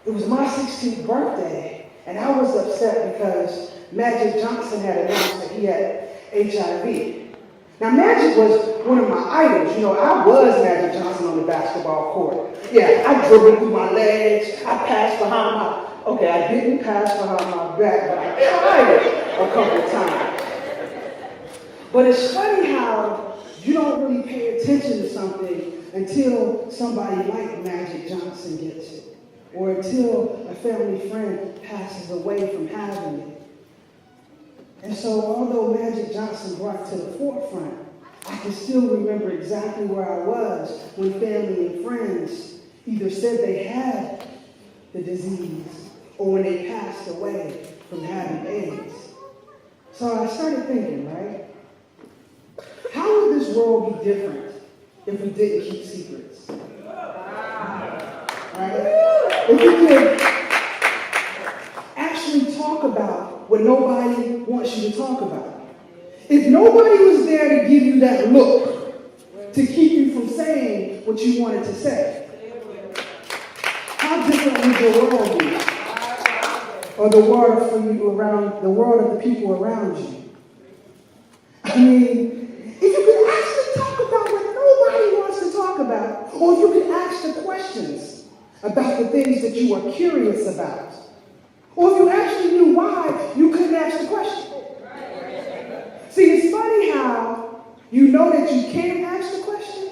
It was my 16th birthday, and I was upset because Magic Johnson had announced that he had HIV. Now, Magic was one of my idols. You know, I was Magic Johnson on the basketball court. Yeah, I dribbled through my legs. I passed behind my... Okay, I didn't pass behind my back, but I tried it a couple of times. But it's funny how you don't really pay attention to something until somebody like Magic Johnson gets it, or until a family friend passes away from having it. And so although Magic Johnson brought it to the forefront, I can still remember exactly where I was when family and friends either said they had the disease or when they passed away from having AIDS. So I started thinking, right? How would this world be different if we didn't keep secrets? Right? If we could actually talk about what nobody wants you to talk about. If nobody was there to give you that look, to keep you from saying what you wanted to say, how different would your world be? Or the world for you around, the world of the people around you? I mean, if you could actually talk about what nobody wants to talk about, or if you could ask the questions about the things that you are curious about, or if you actually knew why you couldn't ask the question. See, it's funny how you know that you can ask the question,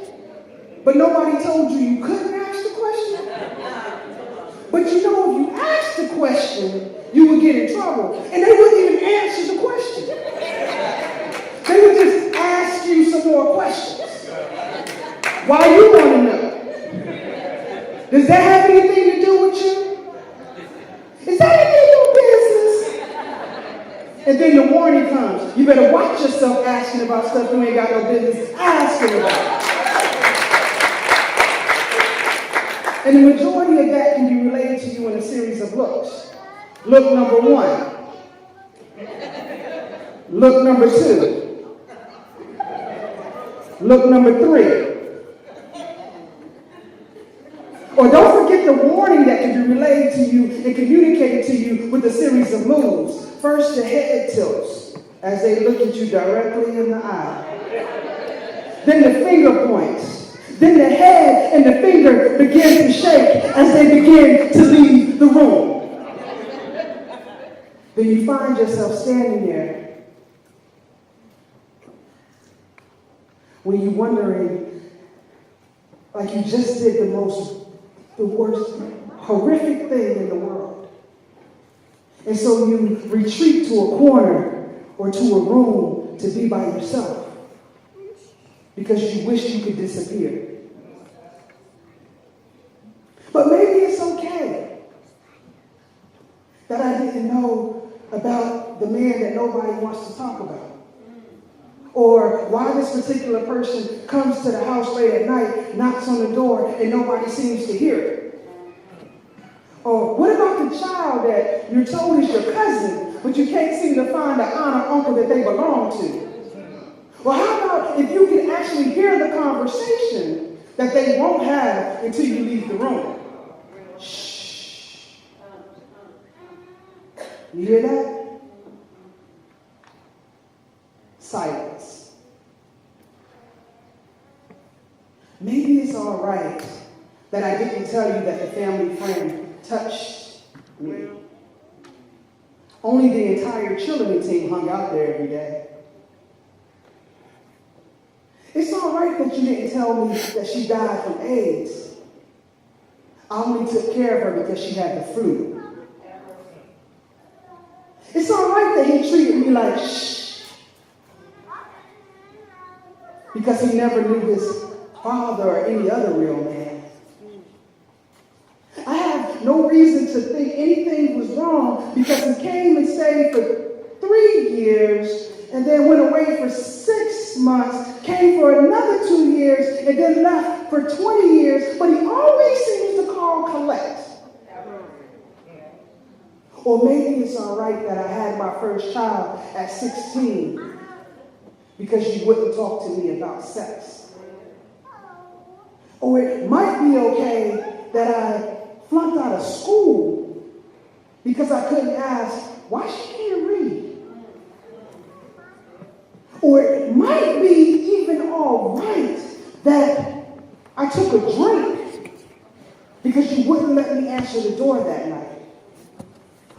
but nobody told you you couldn't ask the question. But you know, if you asked the question, you would get in trouble, and they wouldn't even answer the question. They would just ask you some more questions. Why you want to know? Does that have anything to do with you? Is that any of your business? And then the warning comes. You better watch yourself asking about stuff you ain't got no business asking about. And the majority of that can be related to you in a series of looks. Look number 1. Look number 2. Look number 3. Or don't forget the warning that can be relayed to you and communicated to you with a series of moves. First, the head tilts as they look at you directly in the eye. Then the finger points. Then the head and the finger begin to shake as they begin to leave the room. Then you find yourself standing there when you're wondering, like you just did the worst, horrific thing in the world. And so you retreat to a corner or to a room to be by yourself because you wish you could disappear. But maybe it's okay that I didn't know about the man that nobody wants to talk about. Or why this particular person comes to the house late at night, knocks on the door, and nobody seems to hear it. Or what about the child that you're told is your cousin, but you can't seem to find an aunt or uncle that they belong to? Well, how about if you can actually hear the conversation that they won't have until you leave the room? Shh. You hear that? Silence. Maybe it's all right that I didn't tell you that the family friend touched me. Only the entire cheerleading team hung out there every day. It's all right that you didn't tell me that she died from AIDS. I only took care of her because she had the flu. It's all right that he treated me like shh, because he never knew his father or any other real man. I have no reason to think anything was wrong because he came and stayed for 3 years and then went away for 6 months, came for another 2 years, and then left for 20 years, but he always seems to call collect. Or maybe it's all right that I had my first child at 16 because you wouldn't talk to me about sex. Or it might be okay that I flunked out of school because I couldn't ask why she can't read. Or it might be even all right that I took a drink because you wouldn't let me answer the door that night.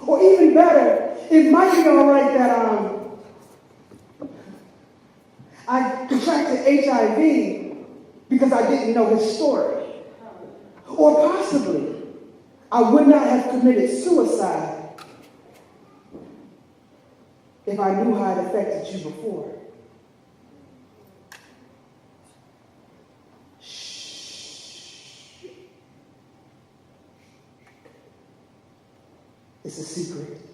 Or even better, it might be all right that I contracted HIV because I didn't know his story. Or possibly, I would not have committed suicide if I knew how it affected you before. Shh. It's a secret.